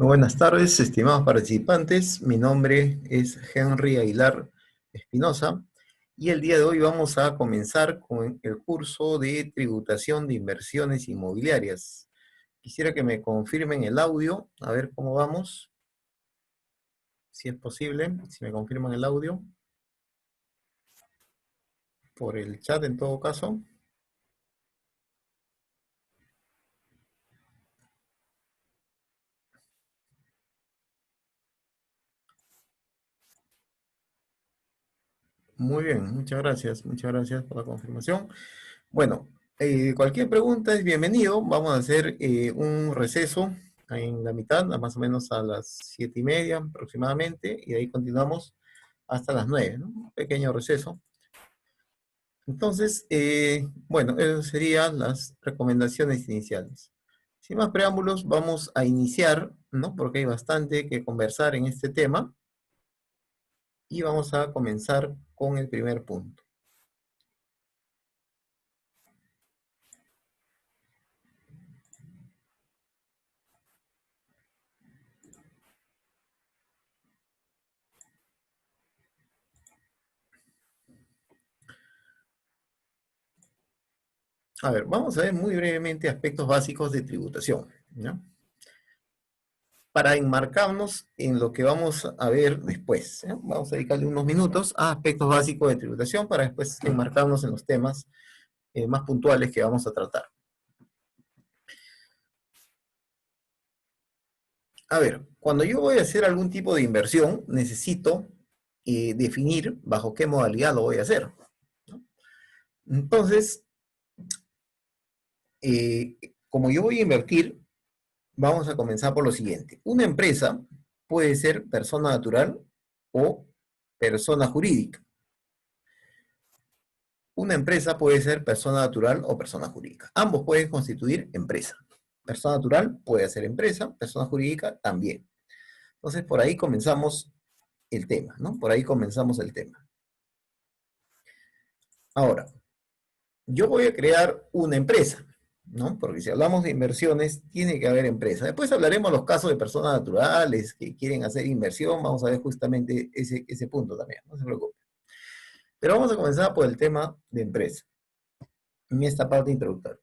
Muy buenas tardes, estimados participantes. Mi nombre es Henry Aguilar Espinosa y el día de hoy vamos a comenzar con el curso de tributación de inversiones inmobiliarias. Quisiera que me confirmen el audio, a ver cómo vamos, si es posible, si me confirman el audio, por el chat en todo caso. Muy bien, muchas gracias por la confirmación. Bueno, cualquier pregunta es bienvenido. Vamos a hacer un receso en la mitad, más o menos a las 7:30 aproximadamente, y de ahí continuamos hasta las 9, ¿no? Un pequeño receso. Entonces, bueno, esas serían las recomendaciones iniciales. Sin más preámbulos, vamos a iniciar, ¿no? Porque hay bastante que conversar en este tema, y vamos a comenzar con el primer punto. A ver, vamos a ver muy brevemente aspectos básicos de tributación, ¿no? Para enmarcarnos en lo que vamos a ver después, ¿eh? Vamos a dedicarle unos minutos a aspectos básicos de tributación para después enmarcarnos en los temas más puntuales que vamos a tratar. A ver, cuando yo voy a hacer algún tipo de inversión, necesito definir bajo qué modalidad lo voy a hacer, ¿no? Entonces, como yo voy a invertir, vamos a comenzar por lo siguiente. Una empresa puede ser persona natural o persona jurídica. Una empresa puede ser persona natural o persona jurídica. Ambos pueden constituir empresa. Persona natural puede ser empresa, persona jurídica también. Entonces, por ahí comenzamos el tema, ¿no? Por ahí comenzamos el tema. Ahora, yo voy a crear una empresa, ¿no? Porque si hablamos de inversiones, tiene que haber empresa. Después hablaremos de los casos de personas naturales que quieren hacer inversión. Vamos a ver justamente ese punto también, no se preocupe. Pero vamos a comenzar por el tema de empresa, en esta parte introductoria.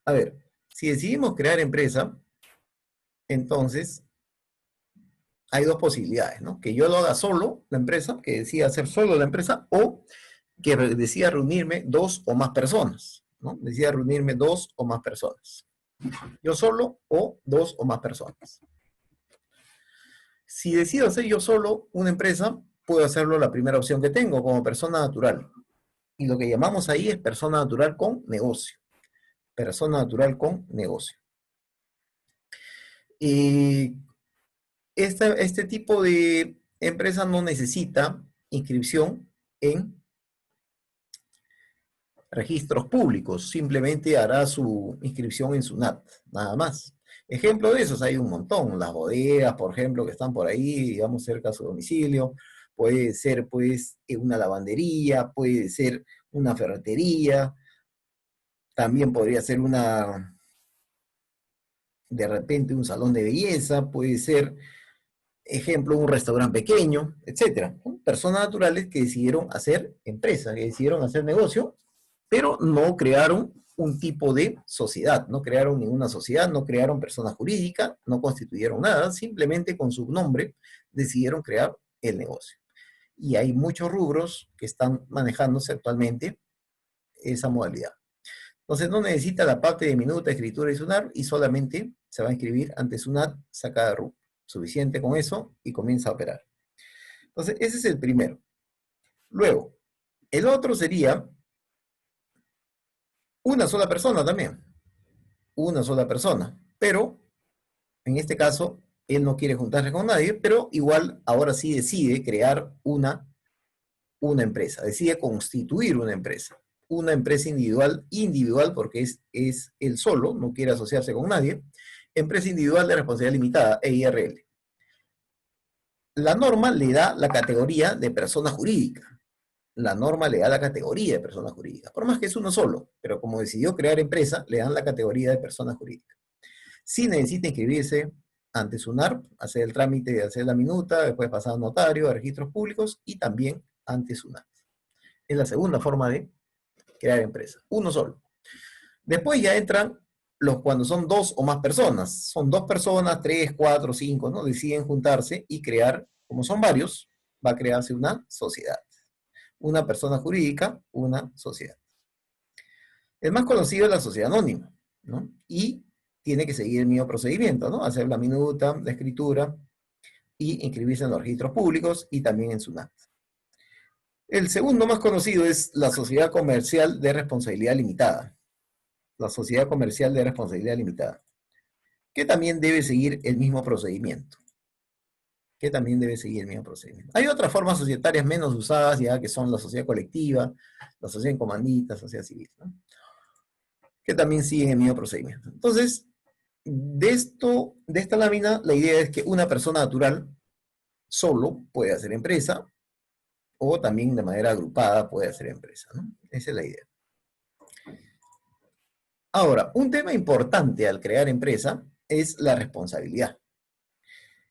A ver, si decidimos crear empresa, entonces hay dos posibilidades, ¿no? Que yo lo haga solo, la empresa, que decida hacer solo la empresa, o que decida reunirme dos o más personas, ¿no? Decida reunirme dos o más personas. Yo solo o dos o más personas. Si decido hacer yo solo una empresa, puedo hacerlo la primera opción que tengo, como persona natural. Y lo que llamamos ahí es persona natural con negocio. Persona natural con negocio. Y este tipo de empresa no necesita inscripción en registros públicos, simplemente hará su inscripción en SUNAT, nada más. Ejemplo de esos hay un montón, las bodegas, por ejemplo, que están por ahí, digamos, cerca de su domicilio, puede ser, pues, una lavandería, puede ser una ferretería, también podría ser de repente, un salón de belleza, puede ser, ejemplo, un restaurante pequeño, etcétera. Personas naturales que decidieron hacer empresa, que decidieron hacer negocio, pero no crearon un tipo de sociedad, no crearon ninguna sociedad, no crearon persona jurídica, no constituyeron nada, simplemente con su nombre decidieron crear el negocio. Y hay muchos rubros que están manejándose actualmente esa modalidad. Entonces no necesita la parte de minuta, escritura y SUNAT, y solamente se va a inscribir ante SUNAT, saca de RUC. Suficiente con eso y comienza a operar. Entonces ese es el primero. Luego, el otro sería una sola persona también. Una sola persona. Pero, en este caso, él no quiere juntarse con nadie, pero igual ahora sí decide crear una empresa, decide constituir una empresa. Una empresa individual porque es él solo, no quiere asociarse con nadie. Empresa individual de responsabilidad limitada, EIRL. La norma le da la categoría de persona jurídica. La norma le da la categoría de persona jurídica, por más que es uno solo, pero como decidió crear empresa, le dan la categoría de persona jurídica. Sí necesita inscribirse ante SUNARP, hacer el trámite de hacer la minuta, después pasar a notario, a registros públicos y también ante SUNARP. Es la segunda forma de crear empresa, uno solo. Después ya entran cuando son dos o más personas. Son dos personas, tres, cuatro, cinco, ¿no? Deciden juntarse y crear, como son varios, va a crearse una sociedad. Una persona jurídica, una sociedad. El más conocido es la sociedad anónima, ¿no? Y tiene que seguir el mismo procedimiento, ¿no? Hacer la minuta, la escritura y inscribirse en los registros públicos y también en SUNAT. El segundo más conocido es la sociedad comercial de responsabilidad limitada. La sociedad comercial de responsabilidad limitada, que también debe seguir el mismo procedimiento. Hay otras formas societarias menos usadas ya, que son la sociedad colectiva, la sociedad en comandita, la sociedad civil, ¿no? Que también siguen el mismo procedimiento. Entonces, de esta lámina, la idea es que una persona natural solo puede hacer empresa, o también de manera agrupada puede hacer empresa, ¿no? Esa es la idea. Ahora, un tema importante al crear empresa es la responsabilidad.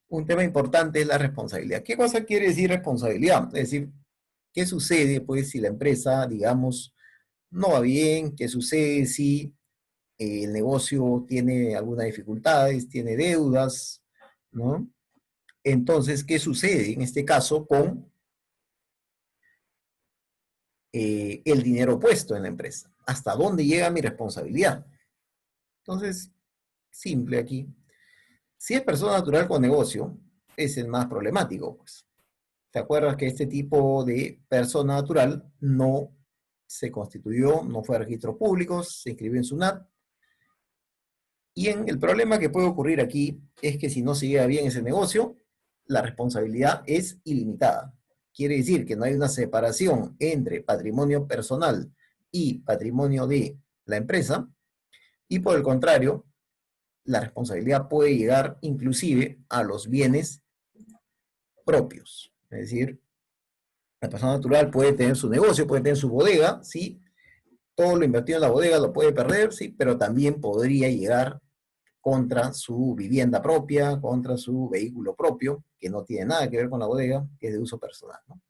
Un tema importante es la responsabilidad. ¿Qué cosa quiere decir responsabilidad? Es decir, ¿qué sucede pues si la empresa, digamos, no va bien? ¿Qué sucede si el negocio tiene algunas dificultades, tiene deudas, ¿no? Entonces, ¿qué sucede en este caso con el dinero puesto en la empresa? ¿Hasta dónde llega mi responsabilidad? Entonces, simple aquí. Si es persona natural con negocio, es el más problemático, pues. ¿Te acuerdas que este tipo de persona natural no se constituyó, no fue a registros públicos, se inscribió en SUNAT? Y el problema que puede ocurrir aquí es que si no se lleva bien ese negocio, la responsabilidad es ilimitada. Quiere decir que no hay una separación entre patrimonio personal y patrimonio de la empresa, y por el contrario, la responsabilidad puede llegar inclusive a los bienes propios. Es decir, la persona natural puede tener su negocio, puede tener su bodega, ¿sí? Todo lo invertido en la bodega lo puede perder, ¿sí? Pero también podría llegar contra su vivienda propia, contra su vehículo propio, que no tiene nada que ver con la bodega, que es de uso personal, ¿no?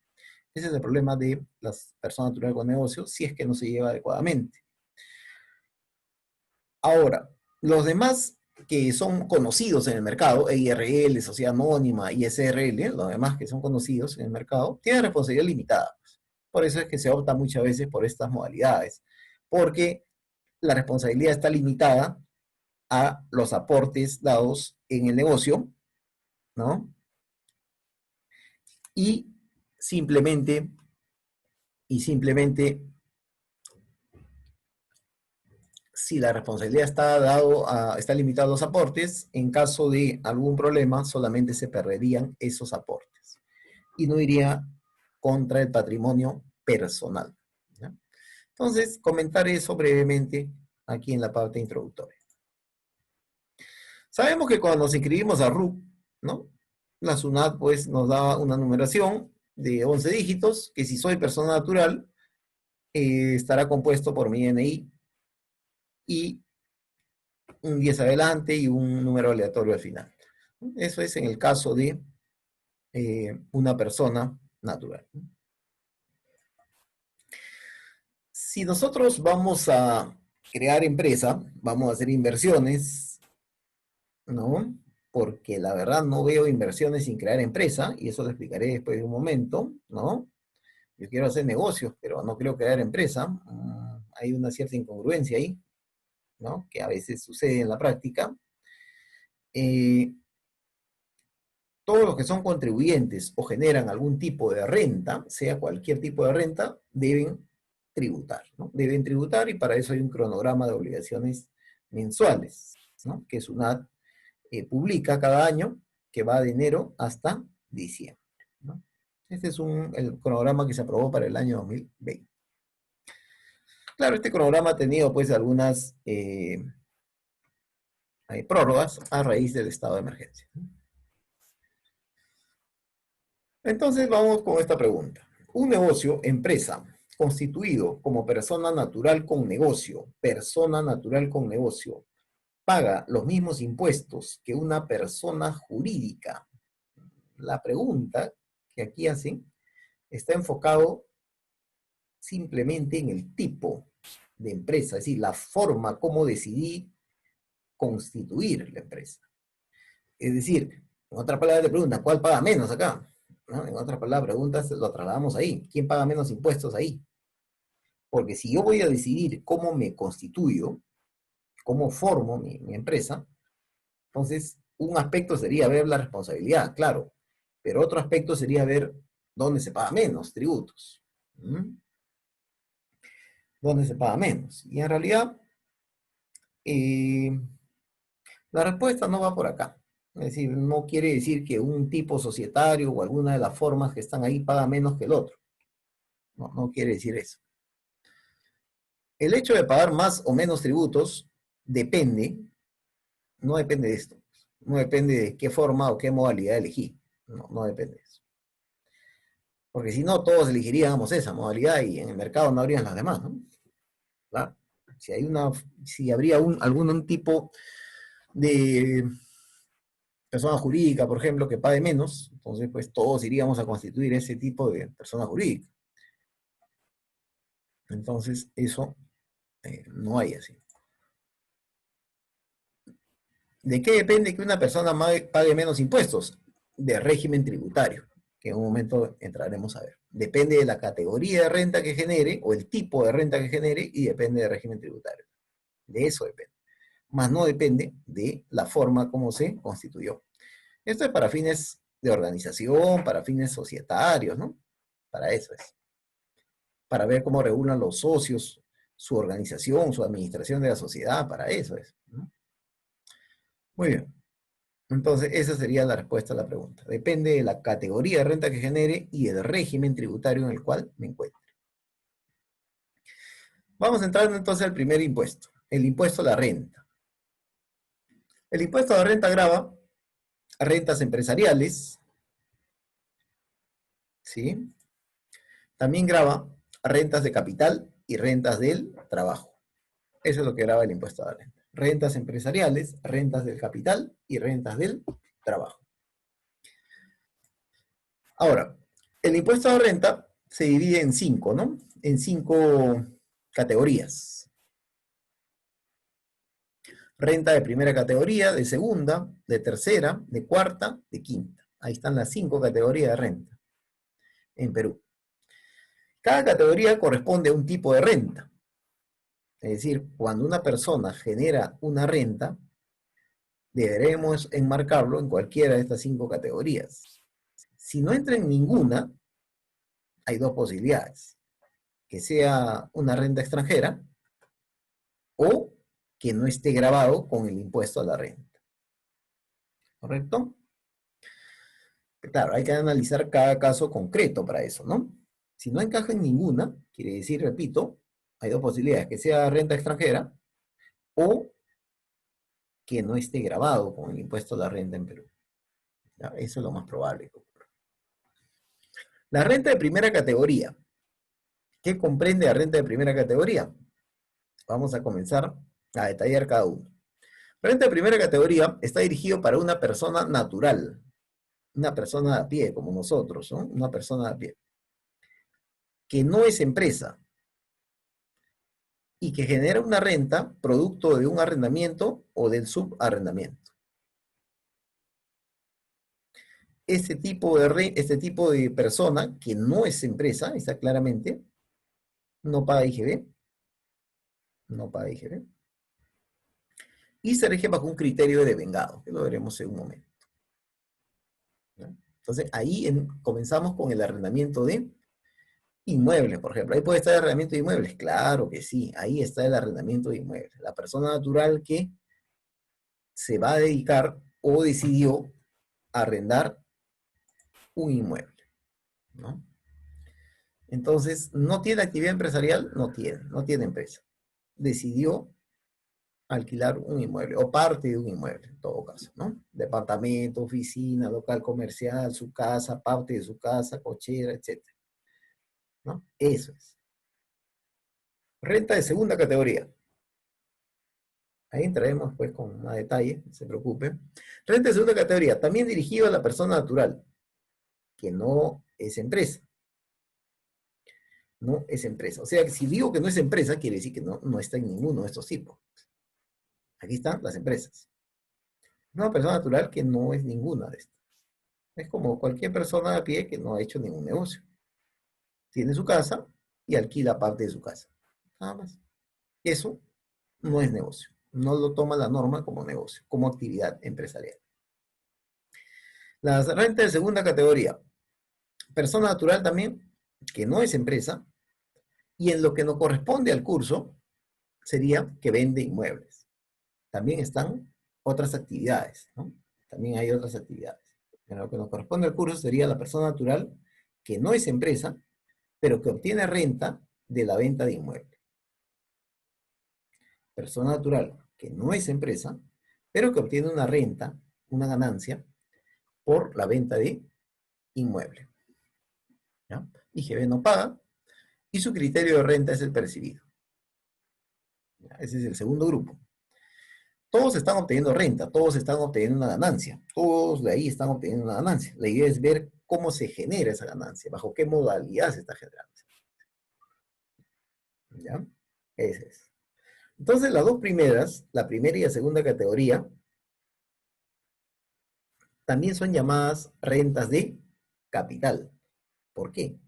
Ese es el problema de las personas naturales con negocios, si es que no se lleva adecuadamente. Ahora, los demás que son conocidos en el mercado, EIRL, Sociedad Anónima y SRL, los demás que son conocidos en el mercado, tienen responsabilidad limitada. Por eso es que se opta muchas veces por estas modalidades, porque la responsabilidad está limitada a los aportes dados en el negocio, ¿no? Y simplemente, si la responsabilidad está limitada a los aportes, en caso de algún problema, solamente se perderían esos aportes. Y no iría contra el patrimonio personal, ¿no? Entonces, comentar eso brevemente aquí en la parte introductoria. Sabemos que cuando nos inscribimos a RUC, ¿no? La SUNAT pues nos da una numeración de 11 dígitos, que si soy persona natural, estará compuesto por mi DNI y un 10 adelante y un número aleatorio al final. Eso es en el caso de una persona natural. Si nosotros vamos a crear empresa, vamos a hacer inversiones, ¿no? Porque la verdad no veo inversiones sin crear empresa, y eso lo explicaré después de un momento, ¿no? Yo quiero hacer negocios, pero no quiero crear empresa. Hay una cierta incongruencia ahí, ¿no? Que a veces sucede en la práctica. Todos los que son contribuyentes o generan algún tipo de renta, sea cualquier tipo de renta, deben tributar, ¿no? Deben tributar, y para eso hay un cronograma de obligaciones mensuales, ¿no? Que SUNAT publica cada año, que va de enero hasta diciembre, ¿no? Este es el cronograma que se aprobó para el año 2020. Claro, este cronograma ha tenido pues algunas prórrogas a raíz del estado de emergencia. Entonces vamos con esta pregunta. Un negocio, empresa, constituido como persona natural con negocio, paga los mismos impuestos que una persona jurídica. La pregunta que aquí hacen está enfocado simplemente en el tipo de empresa, es decir, la forma como decidí constituir la empresa. Es decir, en otras palabras te preguntan, ¿cuál paga menos acá? ¿No? En otras palabras, preguntas, lo trasladamos ahí. ¿Quién paga menos impuestos ahí? Porque si yo voy a decidir cómo me constituyo, cómo formo mi empresa, entonces un aspecto sería ver la responsabilidad, claro, pero otro aspecto sería ver dónde se paga menos tributos. ¿Mm? ¿Dónde se paga menos? Y en realidad, eh, la respuesta no va por acá. Es decir, no quiere decir que un tipo societario o alguna de las formas que están ahí paga menos que el otro. No, no quiere decir eso. El hecho de pagar más o menos tributos depende, no depende de esto. No depende de qué forma o qué modalidad elegí. No, no depende de eso. Porque si no, todos elegiríamos esa modalidad y en el mercado no habrían las demás, ¿no? Claro. Si hay si habría algún tipo de persona jurídica, por ejemplo, que pague menos, entonces pues todos iríamos a constituir ese tipo de persona jurídica. Entonces eso no hay así. ¿De qué depende que una persona pague menos impuestos? De régimen tributario, que en un momento entraremos a ver. Depende de la categoría de renta que genere, o el tipo de renta que genere, y depende del régimen tributario. De eso depende. Más no depende de la forma como se constituyó. Esto es para fines de organización, para fines societarios, ¿no? Para eso es. Para ver cómo regulan los socios, su organización, su administración de la sociedad, para eso es, ¿no? Muy bien. Entonces, esa sería la respuesta a la pregunta. Depende de la categoría de renta que genere y el régimen tributario en el cual me encuentre. Vamos a entrar entonces al primer impuesto, el impuesto a la renta. El impuesto a la renta grava a rentas empresariales, ¿sí? También grava a rentas de capital y rentas del trabajo. Eso es lo que grava el impuesto a la renta. Rentas empresariales, rentas del capital y rentas del trabajo. Ahora, el impuesto a la renta se divide en 5, ¿no? En 5 categorías. Renta de primera categoría, de segunda, de tercera, de cuarta, de quinta. Ahí están las 5 categorías de renta en Perú. Cada categoría corresponde a un tipo de renta. Es decir, cuando una persona genera una renta, deberemos enmarcarlo en cualquiera de estas 5 categorías. Si no entra en ninguna, hay dos posibilidades. Que sea una renta extranjera o que no esté grabado con el impuesto a la renta. ¿Correcto? Claro, hay que analizar cada caso concreto para eso, ¿no? Si no encaja en ninguna, quiere decir, repito, hay dos posibilidades, que sea renta extranjera o que no esté grabado con el impuesto a la renta en Perú. ¿Ya? Eso es lo más probable. La renta de primera categoría. ¿Qué comprende la renta de primera categoría? Vamos a comenzar a detallar cada uno. Renta de primera categoría está dirigido para una persona natural, una persona a pie, como nosotros, ¿no? Una persona a pie, que no es empresa y que genera una renta producto de un arrendamiento o del subarrendamiento. Este tipo de persona que no es empresa, está claramente, no paga IGB, no paga IGB, y se rige bajo un criterio de devengado, que lo veremos en un momento. ¿No? Entonces, ahí comenzamos con el arrendamiento de inmuebles, por ejemplo. Ahí puede estar el arrendamiento de inmuebles, claro que sí, ahí está el arrendamiento de inmuebles. La persona natural que se va a dedicar o decidió arrendar un inmueble, ¿no? Entonces, ¿no tiene actividad empresarial? No tiene empresa. Decidió alquilar un inmueble, o parte de un inmueble, en todo caso, ¿no? Departamento, oficina, local comercial, su casa, parte de su casa, cochera, etc. ¿No? Eso es. Renta de segunda categoría. Ahí entraremos pues con más detalle, no se preocupe. Renta de segunda categoría, también dirigido a la persona natural, que no es empresa. No es empresa. O sea, que si digo que no es empresa, quiere decir que no está en ninguno de estos tipos. Aquí están las empresas. Una persona natural que no es ninguna de estas. Es como cualquier persona a pie que no ha hecho ningún negocio. Tiene su casa y alquila parte de su casa. Nada más. Eso no es negocio. No lo toma la norma como negocio, como actividad empresarial. Las rentas de segunda categoría. Persona natural también, que no es empresa, y en lo que no corresponde al curso, sería que vende inmuebles. También están otras actividades, ¿no? También hay otras actividades. En lo que nos corresponde al curso sería la persona natural, que no es empresa, pero que obtiene renta de la venta de inmuebles. Persona natural, que no es empresa, pero que obtiene una renta, una ganancia, por la venta de inmueble. ¿Ya? IGB no paga, y su criterio de renta es el percibido. ¿Ya? Ese es el segundo grupo. Todos están obteniendo renta, todos están obteniendo una ganancia, todos de ahí están obteniendo una ganancia. La idea es ver cómo se genera esa ganancia, bajo qué modalidad se está generando. ¿Ya? Ese es. Entonces, las dos primeras, la primera y la segunda categoría, también son llamadas rentas de capital. ¿Por qué?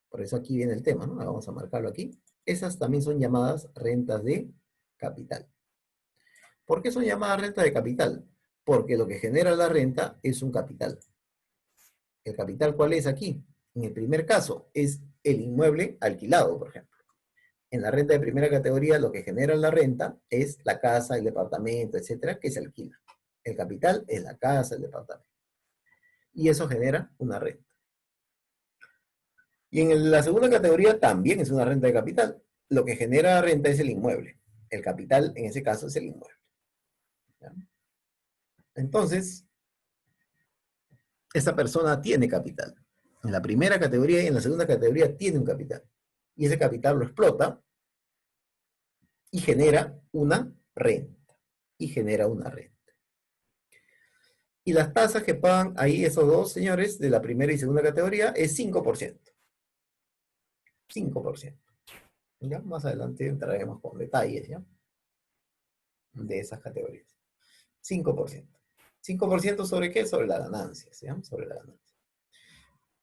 Por eso aquí viene el tema, ¿no? Vamos a marcarlo aquí. Esas también son llamadas rentas de capital. ¿Por qué son llamadas rentas de capital? Porque lo que genera la renta es un capital. ¿El capital cuál es aquí? En el primer caso, es el inmueble alquilado, por ejemplo. En la renta de primera categoría, lo que genera la renta es la casa, el departamento, etcétera, que se alquila. El capital es la casa, el departamento. Y eso genera una renta. Y en la segunda categoría también es una renta de capital. Lo que genera renta es el inmueble. El capital, en ese caso, es el inmueble. ¿Ya? Entonces, esta persona tiene capital. En la primera categoría y en la segunda categoría tiene un capital. Y ese capital lo explota y genera una renta. Y genera una renta. Y las tasas que pagan ahí esos dos señores de la primera y segunda categoría es 5%. 5%. ¿Ya? Más adelante entraremos con detalles, ¿ya? De esas categorías. 5%. ¿5% sobre qué? Sobre la ganancia, ¿sí? Sobre la ganancia.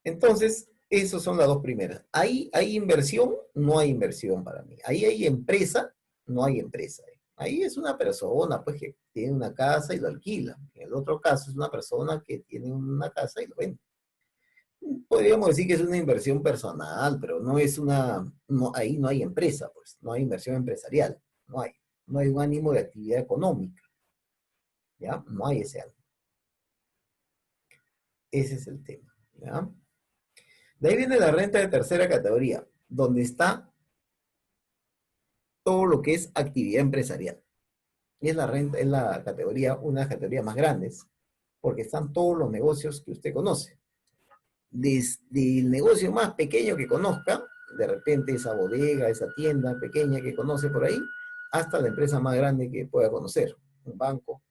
Entonces, esas son las dos primeras. Ahí hay inversión, no hay inversión para mí. Ahí hay empresa, no hay empresa. Ahí es una persona, pues, que tiene una casa y lo alquila. En el otro caso es una persona que tiene una casa y lo vende. Podríamos decir que es una inversión personal, pero no es una, no, ahí no hay empresa, pues, no hay inversión empresarial, no hay un ánimo de actividad económica, ¿ya? No hay ese ánimo. Ese es el tema, ¿ya? De ahí viene la renta de tercera categoría, donde está todo lo que es actividad empresarial. Y es la renta, es la categoría, una de las categorías más grandes, porque están todos los negocios que usted conoce. Desde el negocio más pequeño que conozca, de repente esa bodega, esa tienda pequeña que conoce por ahí, hasta la empresa más grande que pueda conocer. Un banco,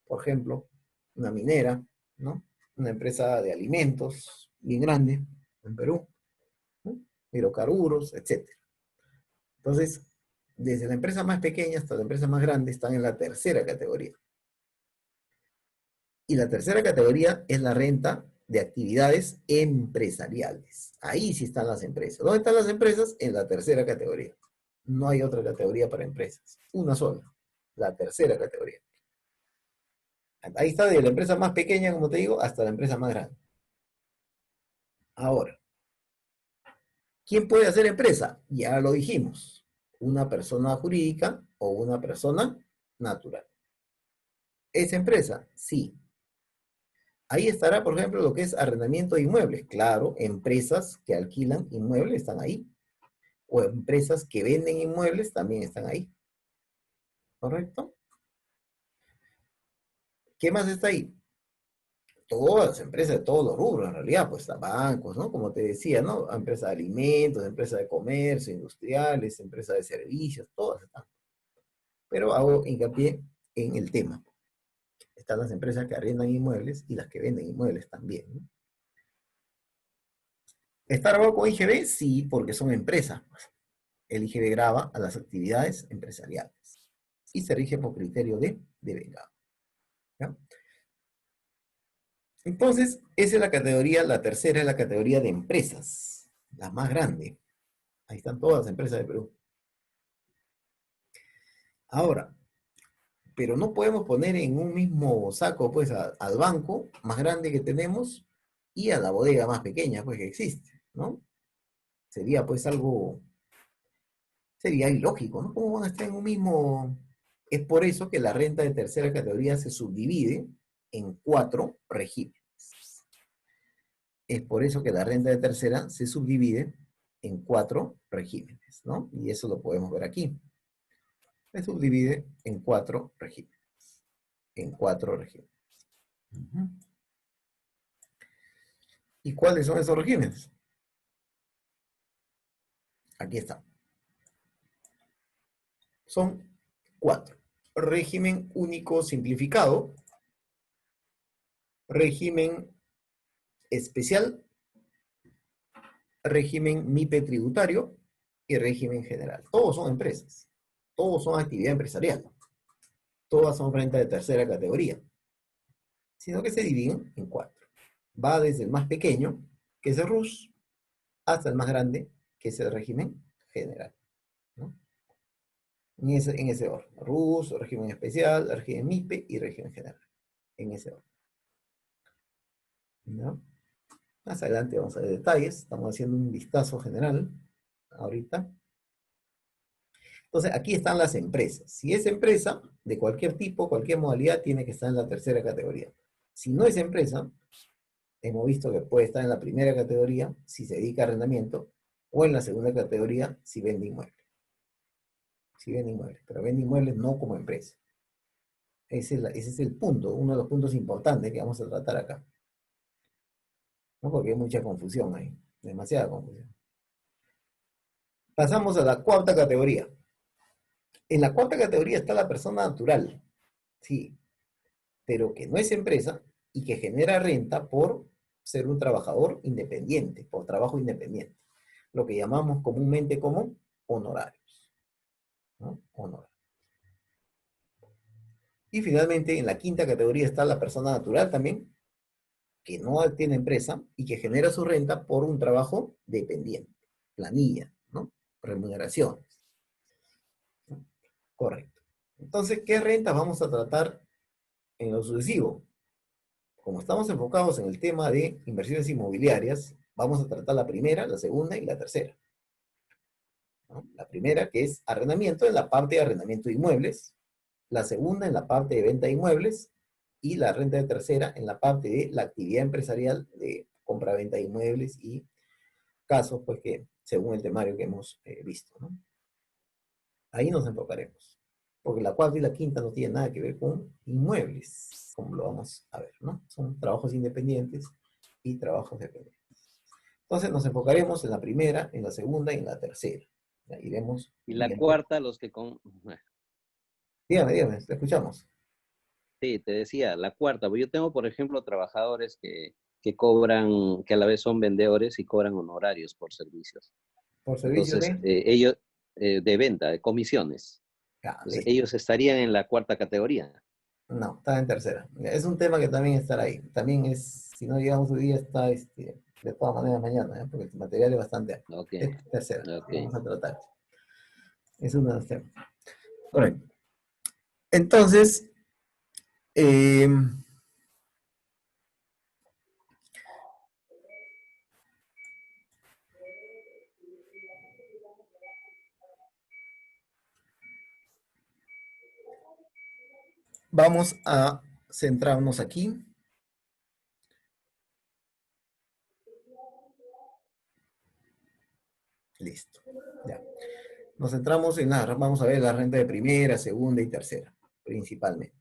por ejemplo, una minera, ¿no? Una empresa de alimentos bien grande en Perú, ¿no? Hidrocarburos, etcétera. Entonces, desde la empresa más pequeña hasta la empresa más grande están en la tercera categoría. Y la tercera categoría es la renta de actividades empresariales. Ahí sí están las empresas. ¿Dónde están las empresas? En la tercera categoría. No hay otra categoría para empresas. Una sola. La tercera categoría. Ahí está desde la empresa más pequeña, como te digo, hasta la empresa más grande. Ahora, ¿quién puede hacer empresa? Ya lo dijimos. Una persona jurídica o una persona natural. ¿Es empresa? Sí. Ahí estará, por ejemplo, lo que es arrendamiento de inmuebles. Claro, empresas que alquilan inmuebles están ahí. O empresas que venden inmuebles también están ahí. ¿Correcto? ¿Qué más está ahí? Todas las empresas de todos los rubros, en realidad, pues bancos, ¿no? Como te decía, ¿no? Empresas de alimentos, empresas de comercio, industriales, empresas de servicios, todas están. Pero hago hincapié en el tema. Están las empresas que arriendan inmuebles y las que venden inmuebles también, ¿no? ¿Está grabado con IGB? Sí, porque son empresas. El IGB graba a las actividades empresariales y se rige por criterio de vengado. ¿Ya? Entonces, esa es la categoría, la tercera es la categoría de empresas, la más grande. Ahí están todas las empresas de Perú. Ahora, pero no podemos poner en un mismo saco pues al banco más grande que tenemos y a la bodega más pequeña pues que existe, ¿no? Sería pues algo, sería ilógico, ¿no? ¿Cómo van a estar en un mismo? Es por eso que la renta de tercera categoría se subdivide en 4 regímenes. Es por eso que la renta de tercera se subdivide en 4 regímenes, ¿no? Y eso lo podemos ver aquí. Se subdivide en 4 regímenes. En 4 regímenes. Uh-huh. ¿Y cuáles son esos regímenes? Aquí están. Son 4. Régimen único simplificado, régimen especial, régimen MIPE tributario y régimen general. Todos son empresas. Todos son actividad empresarial. Todas son renta de tercera categoría. Sino que se dividen en 4. Va desde el más pequeño, que es el RUS, hasta el más grande, que es el régimen general, ¿no? En ese orden. RUS, régimen especial, régimen MIPE y régimen general. En ese orden, ¿no? Más adelante vamos a ver detalles. Estamos haciendo un vistazo general ahorita. Entonces, aquí están las empresas. Si es empresa de cualquier tipo, cualquier modalidad, tiene que estar en la tercera categoría. Si no es empresa, hemos visto que puede estar en la primera categoría si se dedica a arrendamiento o en la segunda categoría si vende inmuebles. Si vende inmuebles, pero vende inmuebles no como empresa. Ese es el punto, uno de los puntos importantes que vamos a tratar acá. ¿No? Porque hay mucha confusión ahí, demasiada confusión. Pasamos a la cuarta categoría. En la cuarta categoría está la persona natural, sí, pero que no es empresa y que genera renta por ser un trabajador independiente, por trabajo independiente, lo que llamamos comúnmente como honorarios, ¿no? Honorarios. Y finalmente, en la quinta categoría está la persona natural también, que no tiene empresa y que genera su renta por un trabajo dependiente, planilla, ¿no? Remuneraciones, ¿no? Correcto. Entonces, ¿qué rentas vamos a tratar en lo sucesivo? Como estamos enfocados en el tema de inversiones inmobiliarias, vamos a tratar la primera, la segunda y la tercera, ¿no? La primera, que es arrendamiento, en la parte de arrendamiento de inmuebles. La segunda, en la parte de venta de inmuebles. Y la renta de tercera, en la parte de la actividad empresarial de compra-venta de inmuebles y casos, pues que según el temario que hemos visto, ¿no? Ahí nos enfocaremos. Porque la cuarta y la quinta no tienen nada que ver con inmuebles, como lo vamos a ver, ¿no? Son trabajos independientes y trabajos dependientes. Entonces nos enfocaremos en la primera, en la segunda y en la tercera. Ya iremos Y la viendo. cuarta, los que con... Dígame, te escuchamos. Sí, te decía, la cuarta. Yo tengo, por ejemplo, trabajadores que cobran, que a la vez son vendedores y cobran honorarios por servicios. Por servicio Entonces, de... ellos, de venta, de comisiones. Ah, Entonces, listo. ellos estarían en la cuarta categoría. No, está en tercera. Es un tema que también estará ahí. También es, si no llegamos hoy día, está de todas maneras mañana, ¿eh? Porque el material es bastante amplio. Ok, Es tercera, ok. vamos a tratar. Es uno de los temas. Correcto. Entonces, eh, vamos a centrarnos aquí. Listo. Ya. Nos centramos en vamos a ver la renta de primera, segunda y tercera, principalmente.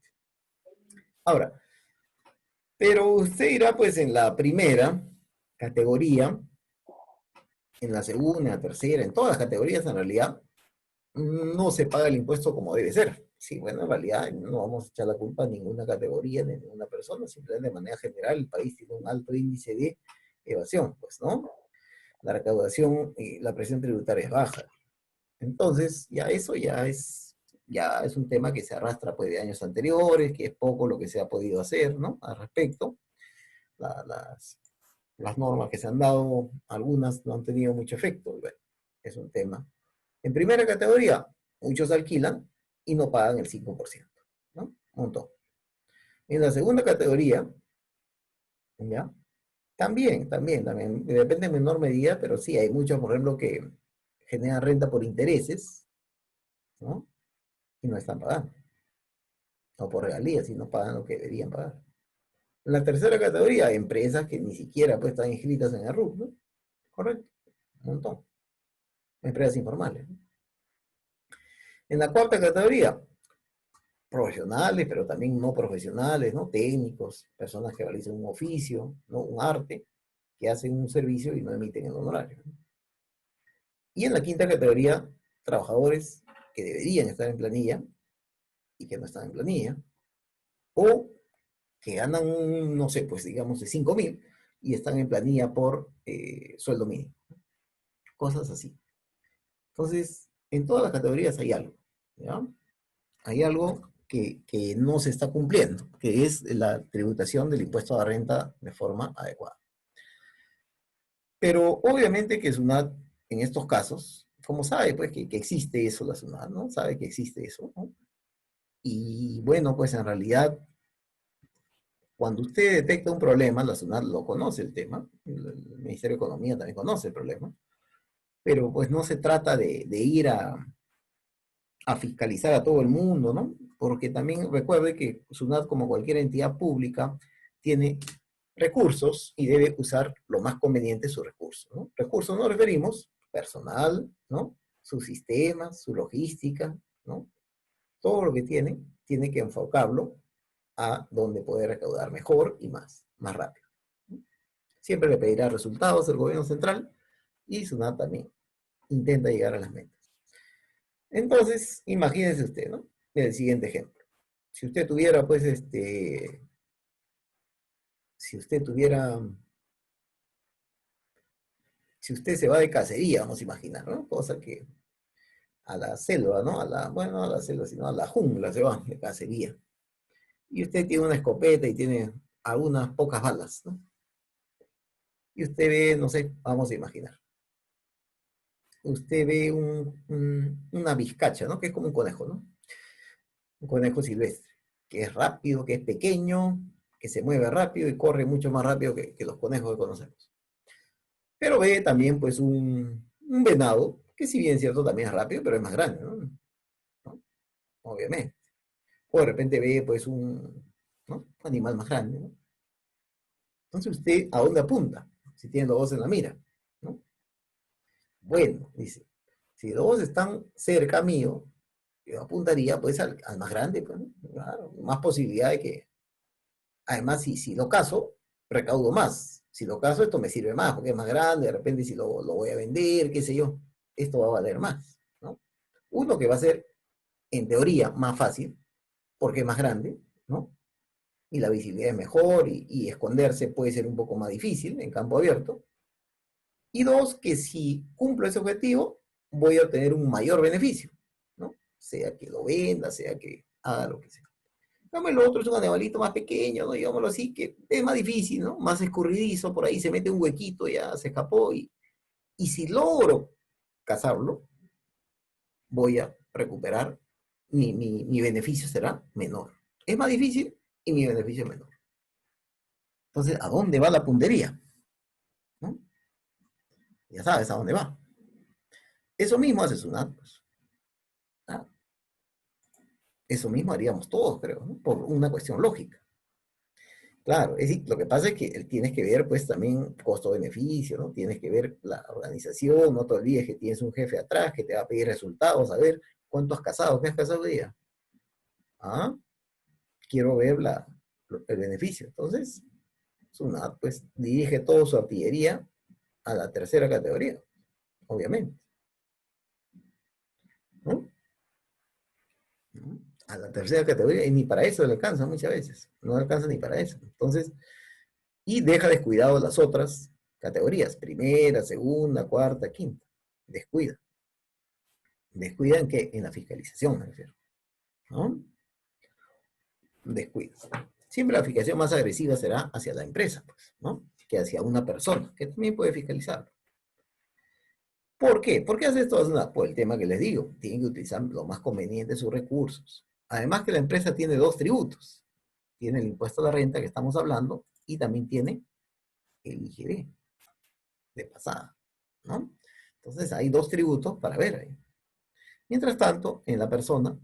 Ahora, pero usted irá pues en la primera categoría, en la segunda, en la tercera, en todas las categorías en realidad, no se paga el impuesto como debe ser. Sí, bueno, en realidad no vamos a echar la culpa a ninguna categoría ni a ninguna persona, simplemente de manera general el país tiene un alto índice de evasión, pues, ¿no? La recaudación y la presión tributaria es baja. Entonces, ya es un tema que se arrastra pues de años anteriores, que es poco lo que se ha podido hacer, ¿no? Al respecto. La- las, las normas que se han dado, algunas no han tenido mucho efecto. Y bueno, es un tema. En primera categoría, muchos alquilan y no pagan el 5%, ¿no? Un montón. En la segunda categoría, ¿ya? También, depende en menor medida, pero sí, hay muchos, por ejemplo, que generan renta por intereses, ¿no? Y no están pagando, o por regalías, y no pagan lo que deberían pagar. En la tercera categoría, empresas que ni siquiera pues, están inscritas en el RUT, ¿no? Correcto, un montón. Empresas informales, ¿no? En la cuarta categoría, profesionales, pero también no profesionales, ¿no? Técnicos, personas que realizan un oficio, ¿no? Un arte, que hacen un servicio y no emiten el honorario, ¿no? Y en la quinta categoría, trabajadores que deberían estar en planilla y que no están en planilla, o que ganan, no sé, pues digamos de 5.000 y están en planilla por sueldo mínimo, cosas así. Entonces, en todas las categorías hay algo, ¿ya? Hay algo que no se está cumpliendo, que es la tributación del impuesto a la renta de forma adecuada. Pero obviamente que SUNAT, en estos casos, como sabe pues que existe eso la SUNAT, ¿no? Sabe que existe eso, ¿no? Y bueno, pues en realidad, cuando usted detecta un problema, la SUNAT lo conoce el tema, el Ministerio de Economía también conoce el problema, pero pues no se trata de ir a fiscalizar a todo el mundo, ¿no? Porque también recuerde que SUNAT, como cualquier entidad pública, tiene recursos y debe usar lo más conveniente sus recursos, ¿no? Recursos nos referimos personal, ¿no? Sus sistemas, su logística, ¿no? Todo lo que tiene que enfocarlo a donde puede recaudar mejor y más rápido. Siempre le pedirá resultados al gobierno central y SUNAT también intenta llegar a las metas. Entonces, imagínese usted, ¿no? El siguiente ejemplo. Si usted tuviera, pues, si usted tuviera, si usted se va de cacería, vamos a imaginar, ¿no? Cosa que a la selva, ¿no? Bueno, a la selva, sino a la jungla se va de cacería. Y usted tiene una escopeta y tiene algunas pocas balas, ¿no? Y usted ve, no sé, vamos a imaginar. Usted ve una vizcacha, ¿no? Que es como un conejo, ¿no? Un conejo silvestre, que es rápido, que es pequeño, que se mueve rápido y corre mucho más rápido que los conejos que conocemos. Pero ve también pues un venado, que si bien es cierto también es rápido, pero es más grande, ¿no? ¿No? Obviamente. O de repente ve pues ¿no? Un animal más grande, ¿no? Entonces usted, ¿a dónde apunta? Si tiene los dos en la mira, ¿no? Bueno, dice, si los dos están cerca mío, yo apuntaría pues al más grande, pues, ¿no? Claro, más posibilidad de que, además, si lo caso, recaudo más. Si lo caso, esto me sirve más, porque es más grande, de repente si lo voy a vender, qué sé yo, esto va a valer más, ¿no? Uno que va a ser, en teoría, más fácil, porque es más grande, ¿no? Y la visibilidad es mejor y esconderse puede ser un poco más difícil en campo abierto. Y dos, que si cumplo ese objetivo, voy a obtener un mayor beneficio, ¿no? Sea que lo venda, sea que haga lo que sea. El otro es un animalito más pequeño, ¿no? Digámoslo así, que es más difícil, ¿no? Más escurridizo, por ahí se mete un huequito, ya se escapó. Y si logro cazarlo, voy a recuperar, mi beneficio será menor. Es más difícil y mi beneficio es menor. Entonces, ¿a dónde va la puntería? ¿No? Ya sabes a dónde va. Eso mismo hace Sunat, pues. ¿Ah? Eso mismo haríamos todos, creo, ¿no? Por una cuestión lógica. Claro, es decir, lo que pasa es que tienes que ver, pues, también costo-beneficio, ¿no? Tienes que ver la organización, no te olvides que tienes un jefe atrás que te va a pedir resultados, a ver cuánto has casado, qué has casado hoy día. Ah, quiero ver el beneficio. Entonces, SUNAT, pues, dirige toda su artillería a la tercera categoría, obviamente. ¿No? A la tercera categoría, y ni para eso le alcanza muchas veces. No alcanza ni para eso. Entonces, y deja descuidado las otras categorías, primera, segunda, cuarta, quinta. Descuida. Descuida en qué? En la fiscalización, me refiero. ¿No? Descuida. Siempre la fiscalización más agresiva será hacia la empresa, pues, ¿no? Que hacia una persona, que también puede fiscalizarlo. ¿Por qué? ¿Por qué hace esto? Por el tema que les digo, tienen que utilizar lo más conveniente sus recursos. Además que la empresa tiene dos tributos. Tiene el impuesto a la renta que estamos hablando y también tiene el IGB de pasada, ¿no? Entonces hay dos tributos para ver ahí. Mientras tanto, en la persona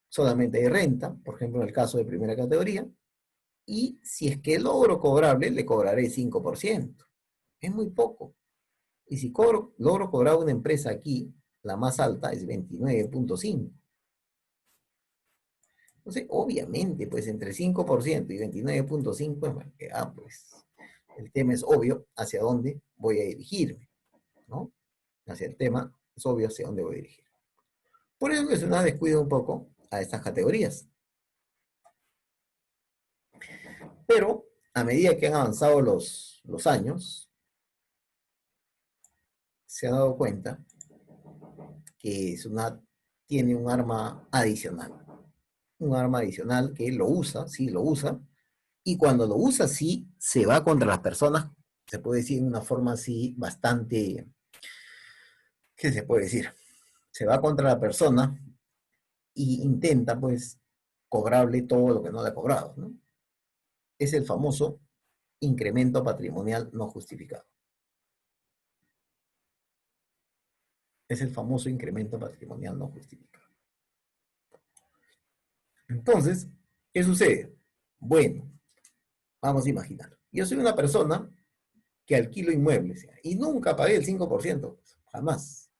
solamente hay renta, por ejemplo en el caso de primera categoría, y si es que logro cobrable, le cobraré 5%. Es muy poco. Y si logro cobrar una empresa aquí, la más alta es 29.5. Entonces, obviamente, pues entre 5% y 29.5, pues el tema es obvio hacia dónde voy a dirigirme, ¿no? Hacia el tema es obvio hacia dónde voy a dirigir. Por eso que se nos descuida un poco a estas categorías. Pero a medida que han avanzado los años, se ha dado cuenta que Sunat tiene un arma adicional. Un arma adicional que lo usa, sí lo usa, y cuando lo usa, sí, se va contra las personas, se puede decir de una forma así bastante, ¿qué se puede decir? Se va contra la persona y intenta, pues, cobrarle todo lo que no le ha cobrado, ¿no? Es el famoso incremento patrimonial no justificado. Es el famoso incremento patrimonial no justificado. Entonces, ¿qué sucede? Bueno, vamos a imaginar. Yo soy una persona que alquilo inmuebles y nunca pagué el 5%, jamás.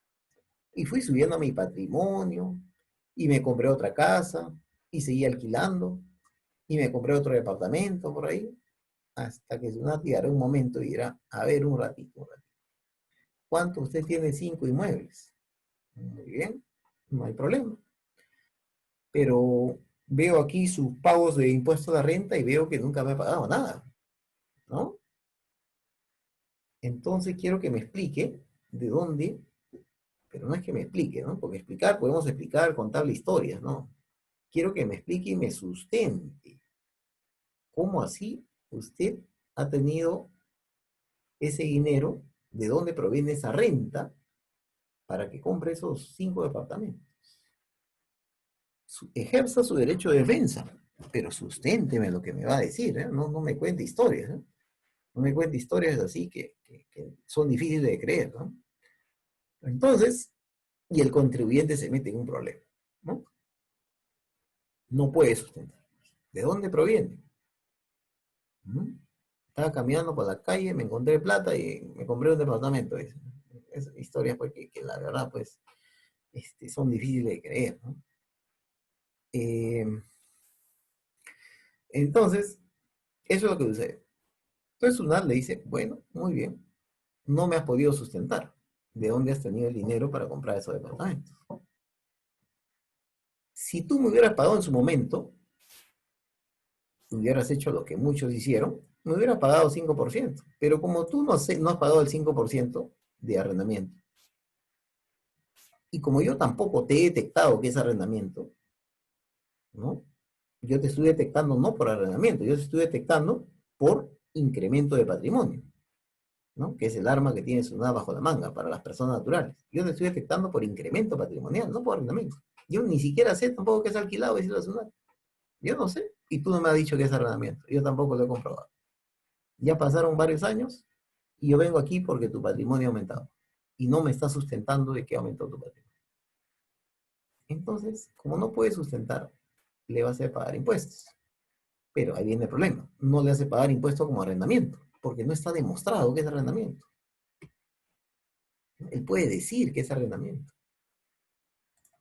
Y fui subiendo mi patrimonio y me compré otra casa y seguí alquilando y me compré otro departamento por ahí hasta que Sunat llegará un momento y dirá, a ver, un ratito, un ratito. ¿Cuánto usted tiene 5 inmuebles? Muy bien, no hay problema. Pero veo aquí sus pagos de impuestos de renta y veo que nunca me ha pagado nada, ¿no? Entonces quiero que me explique de dónde, pero no es que me explique, ¿no? Porque explicar, podemos explicar, contarle historias, ¿no? Quiero que me explique y me sustente. ¿Cómo así usted ha tenido ese dinero? ¿De dónde proviene esa renta para que compre esos 5 departamentos? Ejerza su derecho de defensa, pero susténteme lo que me va a decir, ¿eh? No, no me cuente historias, ¿eh? No me cuente historias así que son difíciles de creer, ¿no? Entonces, y el contribuyente se mete en un problema, ¿no? No puede sustentar. ¿De dónde proviene? ¿Mm? Estaba caminando por la calle, me encontré plata y me compré un departamento. Es historias pues, que la verdad pues son difíciles de creer, ¿no? Eh, entonces, eso es lo que sucede. Entonces Sunat le dice, bueno, muy bien, no me has podido sustentar. ¿De dónde has tenido el dinero para comprar esos departamentos? Si tú me hubieras pagado en su momento, hubieras hecho lo que muchos hicieron, me hubieras pagado 5%. Pero como tú no has pagado el 5% de arrendamiento, y como yo tampoco te he detectado que es arrendamiento, ¿no? Yo te estoy detectando no por arrendamiento, yo te estoy detectando por incremento de patrimonio, ¿no? Que es el arma que tiene Sunat bajo la manga para las personas naturales. Yo te estoy detectando por incremento patrimonial, no por arrendamiento. Yo ni siquiera sé tampoco que es alquilado, decirlo a Sunat. Yo no sé, y tú no me has dicho que es arrendamiento. Yo tampoco lo he comprobado. Ya pasaron varios años y yo vengo aquí porque tu patrimonio ha aumentado. Y no me está sustentando de que aumentó tu patrimonio. Entonces, como no puede sustentar, le va a hacer pagar impuestos. Pero ahí viene el problema. No le hace pagar impuestos como arrendamiento, porque no está demostrado que es arrendamiento. Él puede decir que es arrendamiento.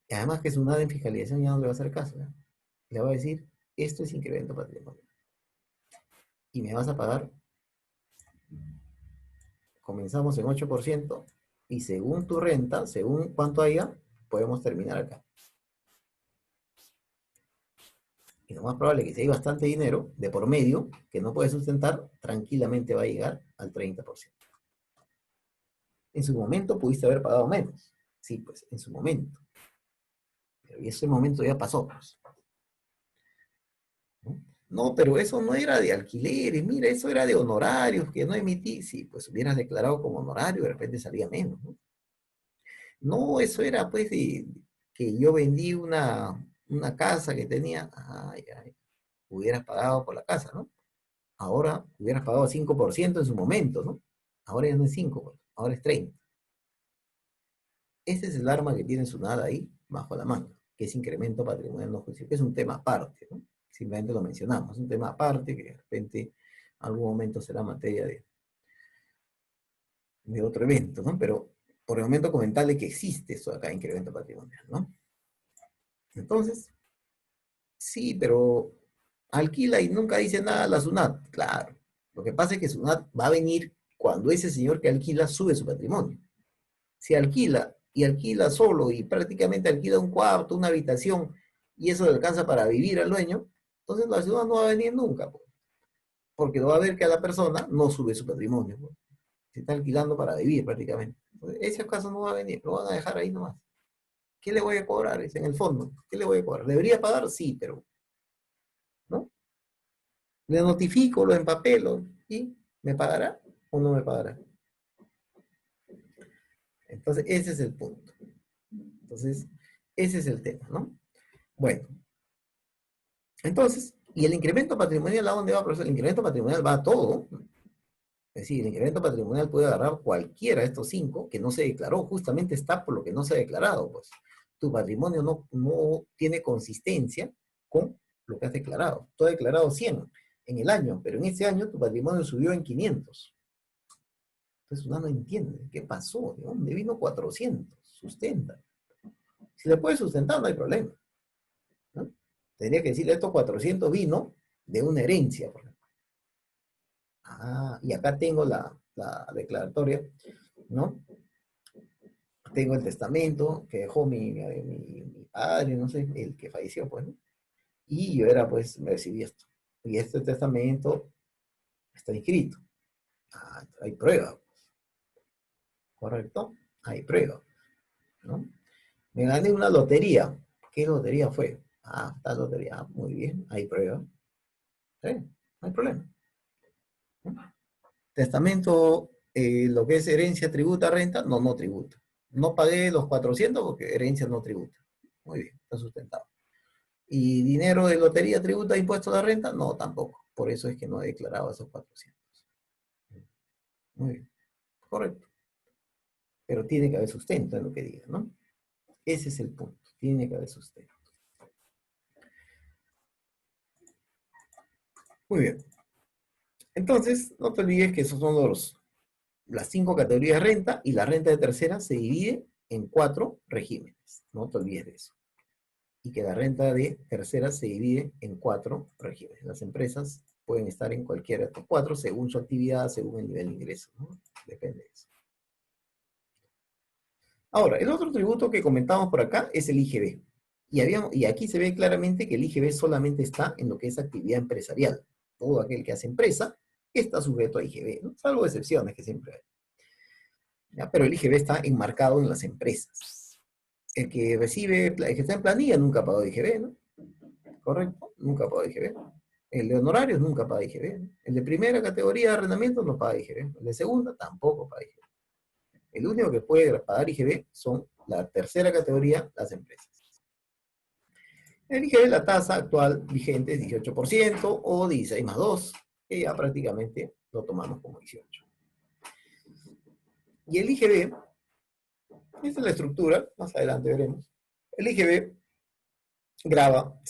Y además que es una en fiscalización ya no le va a hacer caso. ¿Eh? Le va a decir, esto es incremento patrimonial. Y me vas a pagar, comenzamos en 8%, y según tu renta, según cuánto haya, podemos terminar acá. Y lo más probable es que si hay bastante dinero de por medio que no puede sustentar, tranquilamente va a llegar al 30%. En su momento pudiste haber pagado menos. Sí, pues, en su momento. Pero ese momento ya pasó, pues. ¿No? No, pero eso no era de alquileres, mira, eso era de honorarios que no emití. Sí, pues hubieras declarado como honorario, de repente salía menos, ¿no? No, eso era pues de que yo vendí una casa que tenía, ay, ay, hubieras pagado por la casa, ¿no? Ahora hubieras pagado 5% en su momento, ¿no? Ahora ya no es 5, pues, ahora es 30. Ese es el arma que tiene Sunada ahí, bajo la manga, que es incremento patrimonial no juicial, que es un tema aparte, ¿no? Simplemente lo mencionamos, un tema aparte que de repente en algún momento será materia de otro evento, ¿no? Pero por el momento comentarle que existe eso acá, incremento patrimonial, ¿no? Entonces, sí, pero alquila y nunca dice nada la SUNAT. Claro. Lo que pasa es que SUNAT va a venir cuando ese señor que alquila sube su patrimonio. Si alquila y alquila solo y prácticamente alquila un cuarto, una habitación, y eso le alcanza para vivir al dueño, entonces la SUNAT no va a venir nunca, pues, porque va a ver que a la persona no sube su patrimonio, pues. Se está alquilando para vivir prácticamente. Entonces, ese caso no va a venir, lo van a dejar ahí nomás. ¿Qué le voy a cobrar? Es en el fondo. ¿Qué le voy a cobrar? ¿Debería pagar? Sí, pero ¿no? Le notifico, lo empapelo y ¿me pagará o no me pagará? Entonces, ese es el punto. Entonces, ese es el tema, ¿no? Bueno, entonces, ¿y el incremento patrimonial a dónde va, profesor? El incremento patrimonial va a todo. Es decir, el incremento patrimonial puede agarrar cualquiera de estos 5 que no se declaró. Justamente está por lo que no se ha declarado, pues. Tu patrimonio no tiene consistencia con lo que has declarado. Tú has declarado 100 en el año, pero en ese año tu patrimonio subió en 500. Entonces uno no entiende qué pasó, de dónde vino 400, sustenta. Si le puede sustentar, no hay problema, ¿no? Tendría que decirle, estos 400 vino de una herencia, por ejemplo. Ah, y acá tengo la declaratoria, ¿no? Tengo el testamento que dejó mi padre, no sé, el que falleció, pues, ¿no? Y yo era, pues, me recibí esto. Y este testamento está inscrito. Ah, hay prueba, ¿correcto? Hay prueba, ¿no? Me gané una lotería. ¿Qué lotería fue? Ah, esta lotería. Ah, muy bien, hay prueba. Sí, no hay problema. ¿No? Testamento, lo que es herencia, tributa, renta, no, no tributa. No pagué los 400 porque herencia no tributa. Muy bien, está sustentado. ¿Y dinero de lotería tributa impuesto a la renta? No, tampoco. Por eso es que no he declarado esos 400. Muy bien, correcto. Pero tiene que haber sustento en lo que diga, ¿no? Ese es el punto. Tiene que haber sustento. Muy bien. Entonces, no te olvides que esos son las 5 categorías de renta y la renta de tercera se divide en 4 regímenes. No te olvides de eso. Y que la renta de tercera se divide en 4 regímenes. Las empresas pueden estar en cualquiera de estos 4 según su actividad, según el nivel de ingreso, ¿no? Depende de eso. Ahora, el otro tributo que comentamos por acá es el IGB. Y aquí se ve claramente que el IGB solamente está en lo que es actividad empresarial. Todo aquel que hace empresa está sujeto a IGB, ¿no? Salvo excepciones que siempre hay. ¿Ya? Pero el IGB está enmarcado en las empresas. El que el que está en planilla nunca pagó IGB, ¿no? ¿Correcto? Nunca pagó IGB. El de honorarios nunca paga IGB, ¿no? El de primera categoría de arrendamiento no paga IGB. El de segunda tampoco paga IGB. El único que puede pagar IGB son la tercera categoría, las empresas. El IGB, la tasa actual vigente es 18% o 16 más 2, que ya prácticamente lo tomamos como 18. Y el IGB, esta es la estructura, más adelante veremos. El IGB grava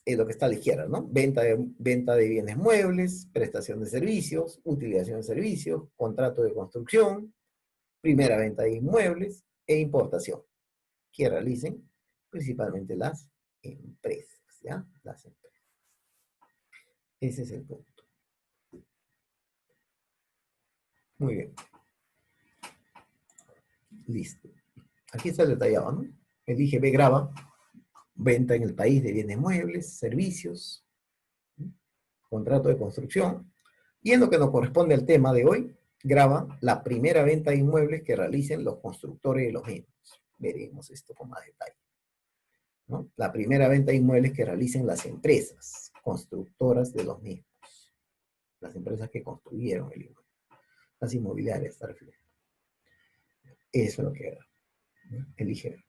lo que está a la izquierda, ¿no? Venta de bienes muebles, prestación de servicios, utilización de servicios, contrato de construcción, primera venta de inmuebles e importación, que realicen principalmente las empresas, ¿ya? Las empresas. Ese es el punto. Muy bien. Listo. Aquí está detallado, ¿no? El IGB grava venta en el país de bienes muebles, servicios, contrato de construcción. Y en lo que nos corresponde al tema de hoy, grava la primera venta de inmuebles que realicen los constructores de los mismos. Veremos esto con más detalle, ¿no? La primera venta de inmuebles que realicen las empresas constructoras de los mismos. Las empresas que construyeron el inmueble. Las inmobiliarias, está refiriendo. Eso es lo que era, ¿no? Elige ver.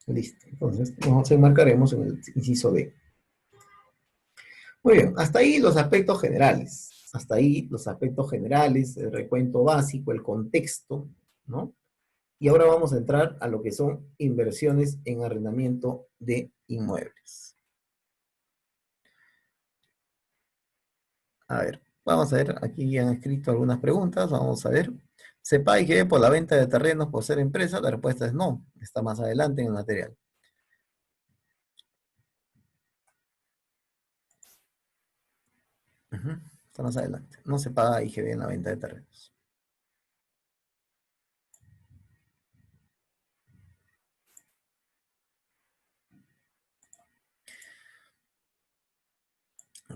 Listo. Entonces, nos enmarcaremos en el inciso B. Muy bien, hasta ahí los aspectos generales. Hasta ahí los aspectos generales, el recuento básico, el contexto, ¿no? Y ahora vamos a entrar a lo que son inversiones en arrendamiento de inmuebles. A ver, vamos a ver, aquí han escrito algunas preguntas, vamos a ver. ¿Se paga IGB por la venta de terrenos por ser empresa? La respuesta es no, está más adelante en el material. Está más adelante. No se paga IGB en la venta de terrenos.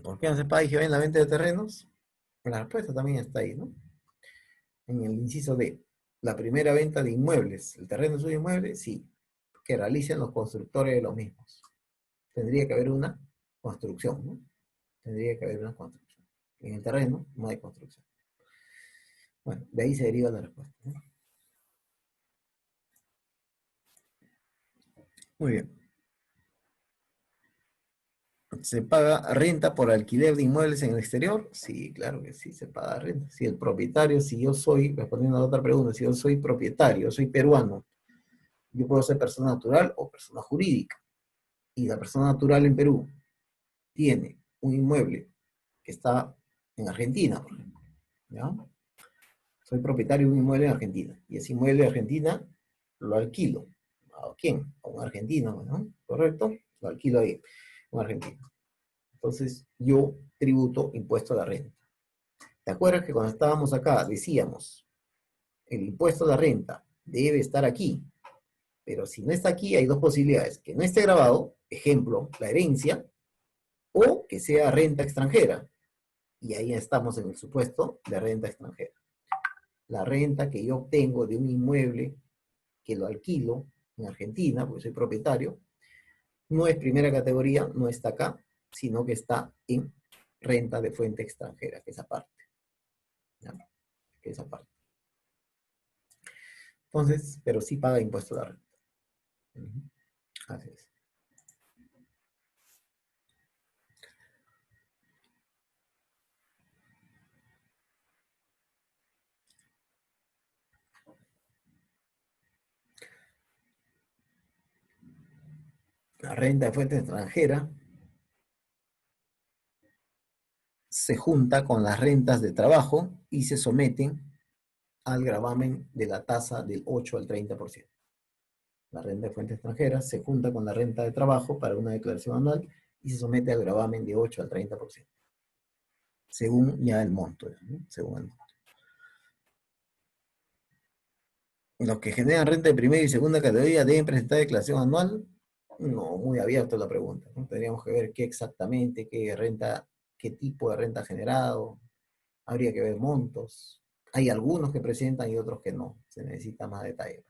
¿Por qué no se paga IGB en la venta de terrenos? La respuesta también está ahí, ¿no? En el inciso D. La primera venta de inmuebles. ¿El terreno es un inmueble? Sí. Que realicen los constructores de los mismos. Tendría que haber una construcción, ¿no? Tendría que haber una construcción. En el terreno no hay construcción. Bueno, de ahí se deriva la respuesta, ¿no? Muy bien. ¿Se paga renta por alquiler de inmuebles en el exterior? Sí, claro que sí, se paga renta. Si el propietario, si yo soy, respondiendo a la otra pregunta, si yo soy propietario, soy peruano, yo puedo ser persona natural o persona jurídica. Y la persona natural en Perú tiene un inmueble que está en Argentina, por ejemplo, ¿ya? Soy propietario de un inmueble en Argentina, y ese inmueble de Argentina lo alquilo. ¿A quién? A un argentino, ¿no? ¿Correcto? Lo alquilo ahí, a un argentino. Entonces, yo tributo impuesto a la renta. ¿Te acuerdas que cuando estábamos acá decíamos, el impuesto a la renta debe estar aquí, pero si no está aquí hay dos posibilidades, que no esté grabado, ejemplo, la herencia, o que sea renta extranjera. Y ahí estamos en el supuesto de renta extranjera. La renta que yo obtengo de un inmueble que lo alquilo en Argentina, porque soy propietario, no es primera categoría, no está acá, sino que está en renta de fuente extranjera, que es aparte. ¿Ya? Que es aparte. Entonces, pero sí paga impuesto a la renta. Así es. La renta de fuente extranjera se junta con las rentas de trabajo y se someten al gravamen de la tasa del 8 al 30%. La renta de fuente extranjera se junta con la renta de trabajo para una declaración anual y se somete al gravamen de 8 al 30%. Según ya el monto, ¿no? Según el monto. Los que generan renta de primera y segunda categoría deben presentar declaración anual. No, muy abierta la pregunta, ¿no? Tendríamos que ver qué exactamente, qué renta, qué tipo de renta ha generado. Habría que ver montos. Hay algunos que presentan y otros que no. Se necesita más detalle.